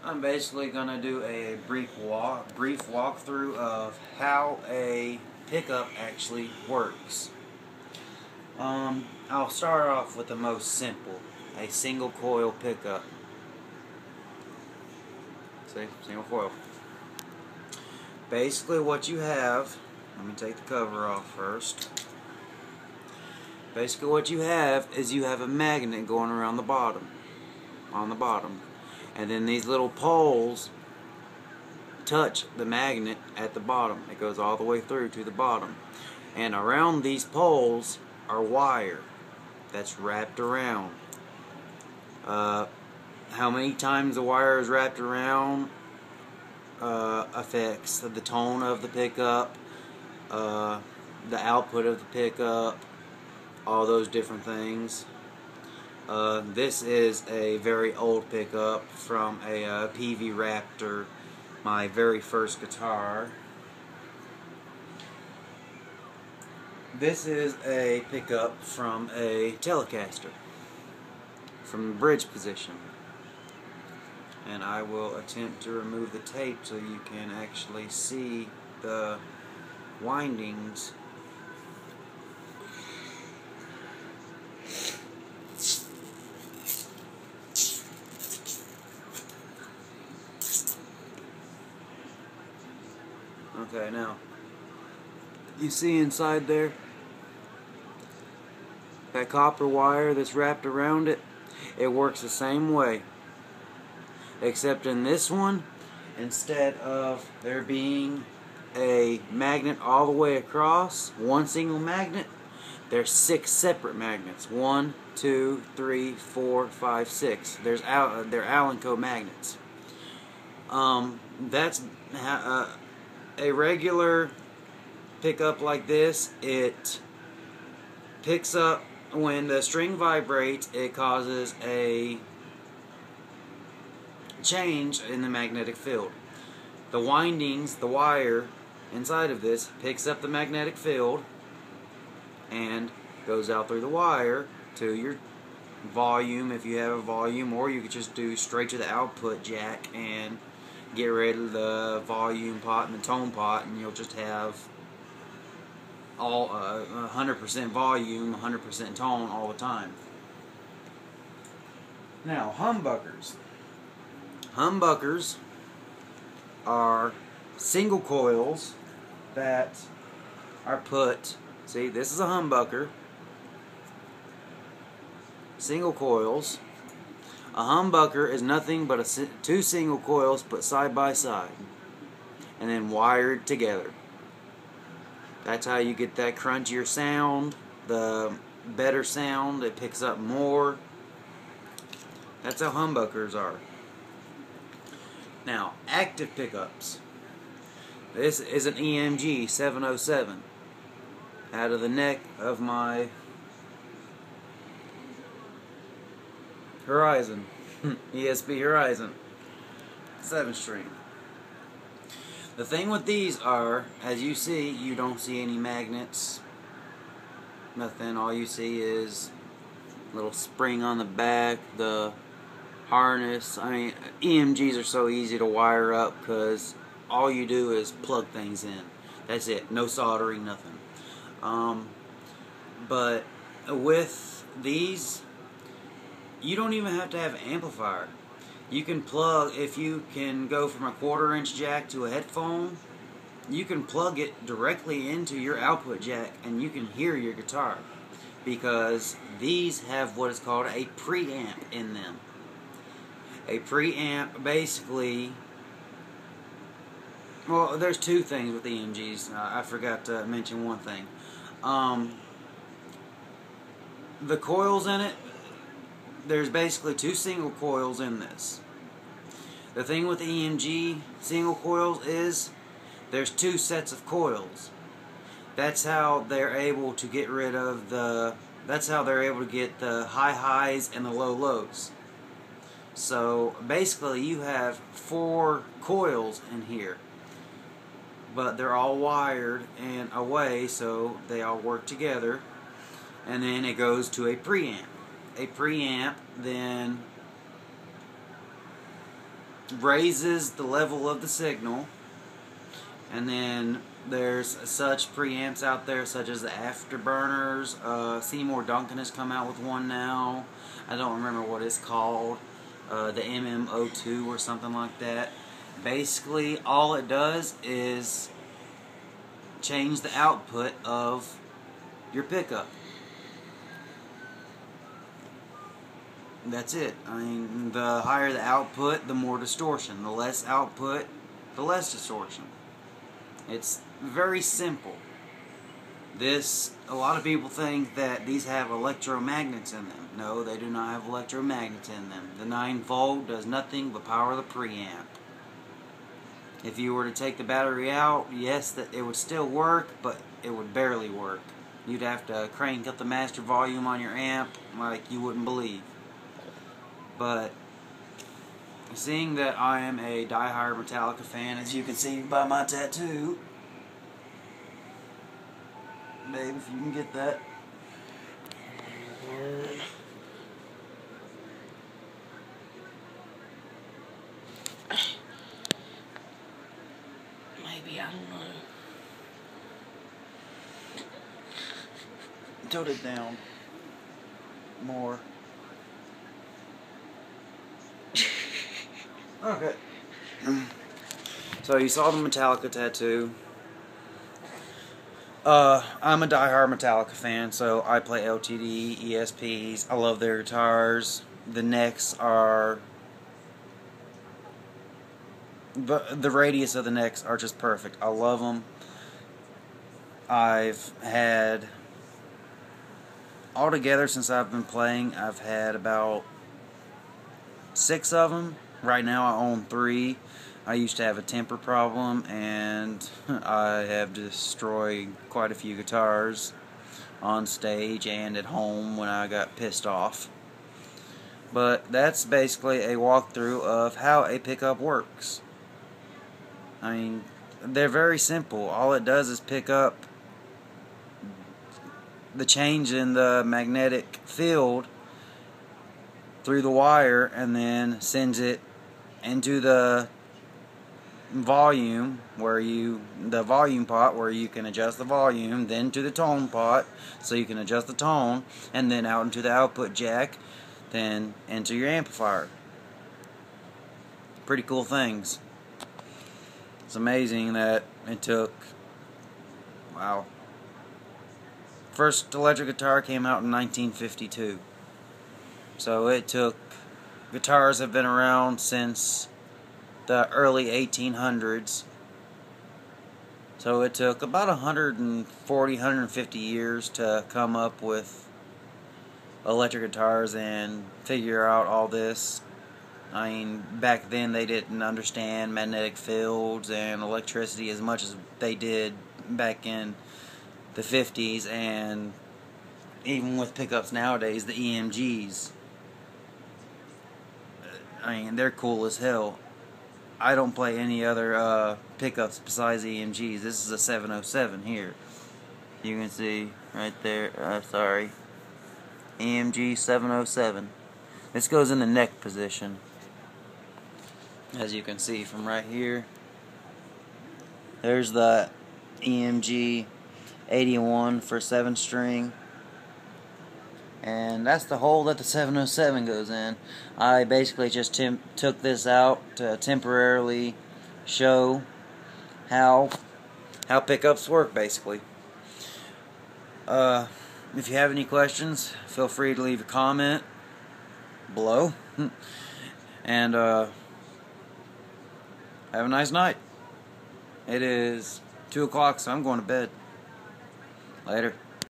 I'm basically going to do a brief walkthrough of how a pickup actually works. I'll start off with the most simple, a single coil pickup. See, single coil. Basically what you have, let me take the cover off first. Basically what you have is you have a magnet going around the bottom, on the bottom. And then these little poles touch the magnet at the bottom. It goes all the way through to the bottom. And around these poles are wire that's wrapped around. How many times the wire is wrapped around affects the tone of the pickup, the output of the pickup, all those different things. This is a very old pickup from a PV Raptor, my very first guitar. This is a pickup from a Telecaster, from the bridge position. And I will attempt to remove the tape so you can actually see the windings. Okay, now, you see inside there, that copper wire that's wrapped around it, it works the same way. Except in this one, instead of there being a magnet all the way across, one single magnet, there's 6 separate magnets. 1, 2, 3, 4, 5, 6. They're Allen Co magnets. That's a regular pickup like this. It picks up when the string vibrates. It causes a change in the magnetic field. The windings, the wire inside of this picks up the magnetic field and goes out through the wire to your volume, if you have a volume, or you could just do straight to the output jack and get rid of the volume pot and the tone pot, and you'll just have all 100% volume, 100% tone all the time. Now, humbuckers. Humbuckers are single coils that are put, see, this is a humbucker, single coils. A humbucker is nothing but 2 single coils put side by side and then wired together. That's how you get that crunchier sound, the better sound, it picks up more. That's how humbuckers are. Now, active pickups. This is an EMG 707 out of the neck of my Horizon, ESP Horizon 7-string. The thing with these are, as you see, you don't see any magnets, nothing. All you see is a little spring on the back, the harness. I mean, EMGs are so easy to wire up because all you do is plug things in. That's it. No soldering, nothing. But with these, you don't even have to have an amplifier. You can plug, if you can go from a 1/4-inch jack to a headphone, you can plug it directly into your output jack and you can hear your guitar, because these have what is called a preamp in them. A preamp basically, well, there's 2 things with EMGs. I forgot to mention one thing. The coils in it, there's basically 2 single coils in this. The thing with the EMG single coils is there's 2 sets of coils. That's how they're able to get rid of that's how they're able to get the high highs and the low lows. So basically you have 4 coils in here, but they're all wired in a way so they all work together, and then it goes to a preamp. A preamp then raises the level of the signal. And then there's such preamps out there, such as the Afterburners. Seymour Duncan has come out with one now. I don't remember what it's called. The MM02 or something like that. Basically, all it does is change the output of your pickup. That's it. I mean, the higher the output, the more distortion. The less output, the less distortion. It's very simple. A lot of people think that these have electromagnets in them. No, they do not have electromagnets in them. The 9-volt does nothing but power the preamp. If you were to take the battery out, yes, that it would still work, but it would barely work. You'd have to crank up the master volume on your amp like you wouldn't believe. But seeing that I am a die-hard Metallica fan, as you can see by my tattoo, babe, if you can get that. Maybe, I don't know. Tilt it down more. Okay. So you saw the Metallica tattoo. I'm a die-hard Metallica fan, so I play LTD, ESPs. I love their guitars. The necks are... The radius of the necks are just perfect. I love them. I've had... Altogether, since I've been playing, I've had about 6 of them. Right now I own 3. I used to have a temper problem, and I have destroyed quite a few guitars on stage and at home when I got pissed off. But that's basically a walkthrough of how a pickup works. I mean, they're very simple. All it does is pick up the change in the magnetic field through the wire and then sends it into the volume the volume pot where you can adjust the volume, then to the tone pot so you can adjust the tone, and then out into the output jack, then into your amplifier. Pretty cool things. It's amazing that it took, wow. First electric guitar came out in 1952. So it took, guitars have been around since the early 1800s. So it took about 140, 150 years to come up with electric guitars and figure out all this. I mean, back then they didn't understand magnetic fields and electricity as much as they did back in the 50s, and even with pickups nowadays, the EMGs. I mean, they're cool as hell. I don't play any other pickups besides EMGs. This is a 707 here. You can see right there. Sorry. EMG 707. This goes in the neck position. As you can see from right here. There's the EMG 81 for 7-string. And that's the hole that the 707 goes in. I basically just took this out to temporarily show how pickups work, basically. If you have any questions, feel free to leave a comment below. And have a nice night. It is 2 o'clock, so I'm going to bed. Later.